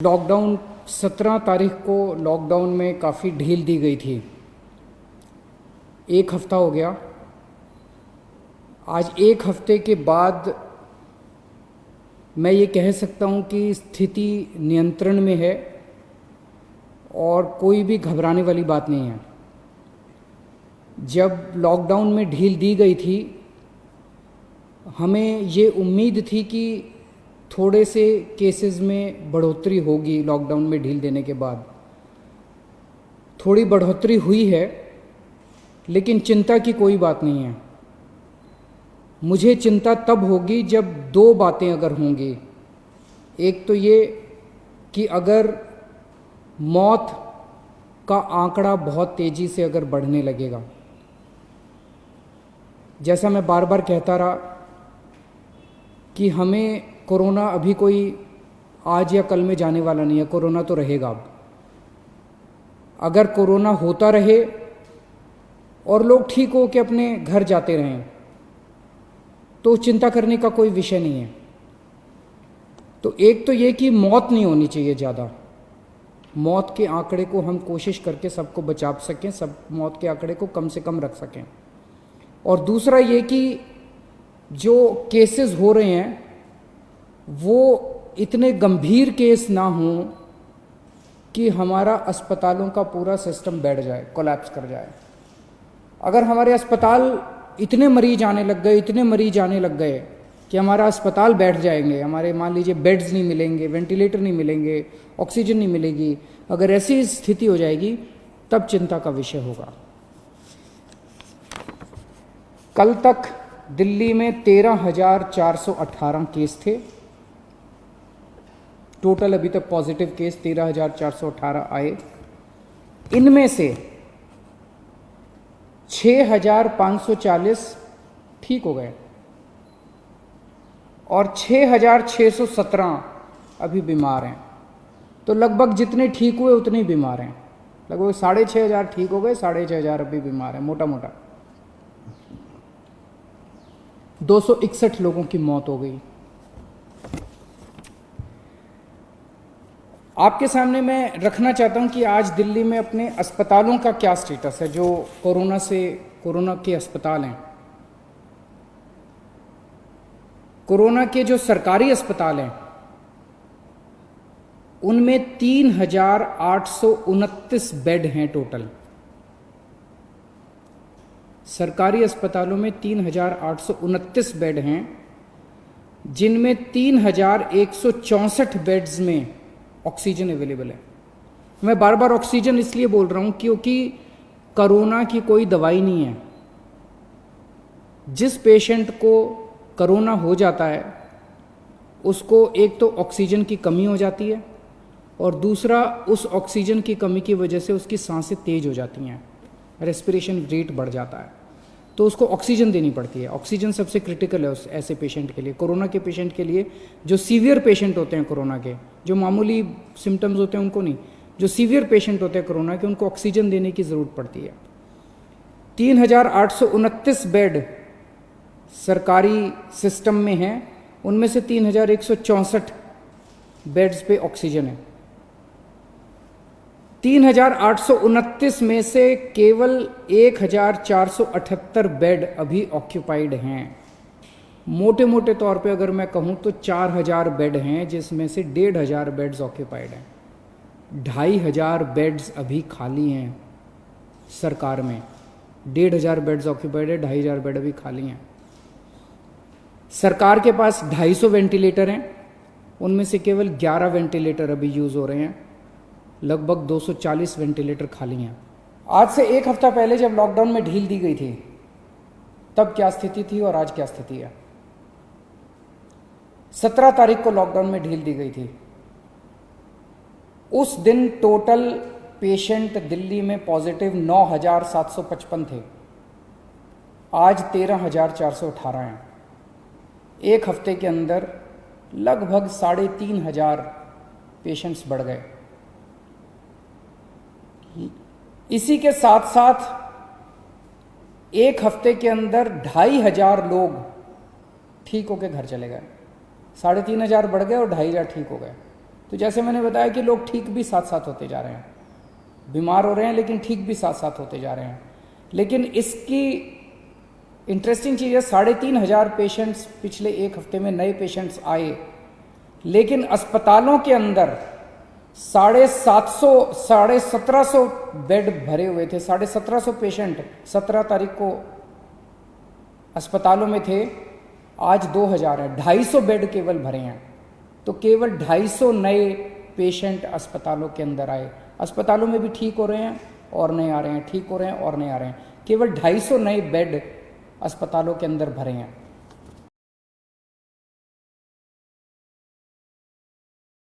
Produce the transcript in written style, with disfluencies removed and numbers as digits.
Lockdown 17 तारीख को lockdown में काफ़ी ढील दी गई थी। एक हफ्ता हो गया। आज एक हफ्ते के बाद मैं ये कह सकता हूँ कि स्थिति नियंत्रण में है और कोई भी घबराने वाली बात नहीं है। जब लॉकडाउन में ढील दी गई थी, हमें ये उम्मीद थी कि थोड़े से केसेस में बढ़ोतरी होगी। लॉकडाउन में ढील देने के बाद थोड़ी बढ़ोतरी हुई है, लेकिन चिंता की कोई बात नहीं है। मुझे चिंता तब होगी जब दो बातें अगर होंगी। एक तो ये कि अगर मौत का आंकड़ा बहुत तेज़ी से अगर बढ़ने लगेगा, जैसा मैं बार बार कहता रहा कि हमें कोरोना अभी कोई आज या कल में जाने वाला नहीं है। कोरोना तो रहेगा। अब अगर कोरोना होता रहे और लोग ठीक हो के अपने घर जाते रहें तो चिंता करने का कोई विषय नहीं है। तो एक तो ये कि मौत नहीं होनी चाहिए ज़्यादा। मौत के आंकड़े को हम कोशिश करके सबको बचा सकें, सब मौत के आंकड़े को कम से कम रख सकें। और दूसरा ये कि जो केसेस हो रहे हैं वो इतने गंभीर केस ना हों कि हमारा अस्पतालों का पूरा सिस्टम बैठ जाए, कोलैप्स कर जाए। अगर हमारे अस्पताल इतने मरीज आने लग गए कि हमारा अस्पताल बैठ जाएंगे, हमारे मान लीजिए बेड्स नहीं मिलेंगे, वेंटिलेटर नहीं मिलेंगे, ऑक्सीजन नहीं मिलेगी, अगर ऐसी स्थिति हो जाएगी तब चिंता का विषय होगा। कल तक दिल्ली में 13,418 केस थे। टोटल अभी तक पॉजिटिव केस 13,418 आए। इनमें से 6,540 ठीक हो गए और 6,617 अभी बीमार हैं। तो लगभग जितने ठीक हुए उतने ही बीमार हैं। लगभग 6,500 ठीक हो गए, 6,500 अभी बीमार हैं। मोटा मोटा 261 लोगों की मौत हो गई। आपके सामने मैं रखना चाहता हूं कि आज दिल्ली में अपने अस्पतालों का क्या स्टेटस है। जो कोरोना के अस्पताल हैं, कोरोना के जो सरकारी अस्पताल हैं, उनमें 3,829 बेड हैं टोटल। सरकारी अस्पतालों में 3,829 बेड हैं, जिनमें 3,164 बेड्स में ऑक्सीजन अवेलेबल है। मैं बार बार ऑक्सीजन इसलिए बोल रहा हूं क्योंकि कोरोना की कोई दवाई नहीं है। जिस पेशेंट को कोरोना हो जाता है उसको एक तो ऑक्सीजन की कमी हो जाती है और दूसरा उस ऑक्सीजन की कमी की वजह से उसकी सांसें तेज हो जाती हैं, रेस्पिरेशन रेट बढ़ जाता है, तो उसको ऑक्सीजन देनी पड़ती है। ऑक्सीजन सबसे क्रिटिकल है उस ऐसे पेशेंट के लिए, कोरोना के पेशेंट के लिए। जो सीवियर पेशेंट होते हैं कोरोना के, जो मामूली सिम्टम्स होते हैं उनको नहीं, जो सीवियर पेशेंट होते हैं कोरोना के, उनको ऑक्सीजन देने की ज़रूरत पड़ती है। 3,829 बेड सरकारी सिस्टम में हैं, उनमें से 3,164 बेड्स पे ऑक्सीजन है। 3,829 में से केवल 1,478 बेड अभी ऑक्यूपाइड हैं। मोटे मोटे तौर पे अगर मैं कहूँ तो 4,000 बेड हैं, जिसमें से 1,500 बेड्स ऑक्यूपाइड हैं। 2,500 बेड्स अभी खाली हैं सरकार में। 1,500 बेड्स ऑक्यूपाइड है, 2,500 बेड अभी खाली हैं। सरकार के पास 250 वेंटिलेटर हैं, उनमें से केवल 11 वेंटिलेटर अभी यूज़ हो रहे हैं। लगभग 240 वेंटिलेटर खाली हैं। आज से एक हफ्ता पहले जब लॉकडाउन में ढील दी गई थी तब क्या स्थिति थी और आज क्या स्थिति है। 17 तारीख को लॉकडाउन में ढील दी गई थी। उस दिन टोटल पेशेंट दिल्ली में पॉजिटिव 9,755 थे। आज 13,418 हैं। एक हफ्ते के अंदर लगभग 3,500 पेशेंट्स बढ़ गए। इसी के साथ साथ एक हफ्ते के अंदर 2,500 लोग ठीक होकर घर चले गए। 3,500 बढ़ गए और 2,500 ठीक हो गए। तो जैसे मैंने बताया कि लोग ठीक भी साथ साथ होते जा रहे हैं, बीमार हो रहे हैं लेकिन ठीक भी साथ साथ होते जा रहे हैं। लेकिन इसकी इंटरेस्टिंग चीज़ है, 3,500 पेशेंट्स पिछले एक हफ्ते में नए पेशेंट्स आए, लेकिन अस्पतालों के अंदर 1750 बेड भरे हुए थे। 1750 पेशेंट 17 तारीख को अस्पतालों में थे, आज 2000 है। 250 बेड केवल भरे हैं। तो केवल 250 नए पेशेंट अस्पतालों के अंदर आए। अस्पतालों में भी ठीक हो रहे हैं और नए आ रहे हैं, ठीक हो रहे हैं और नए आ रहे हैं। केवल 250 नए बेड अस्पतालों के अंदर भरे हैं।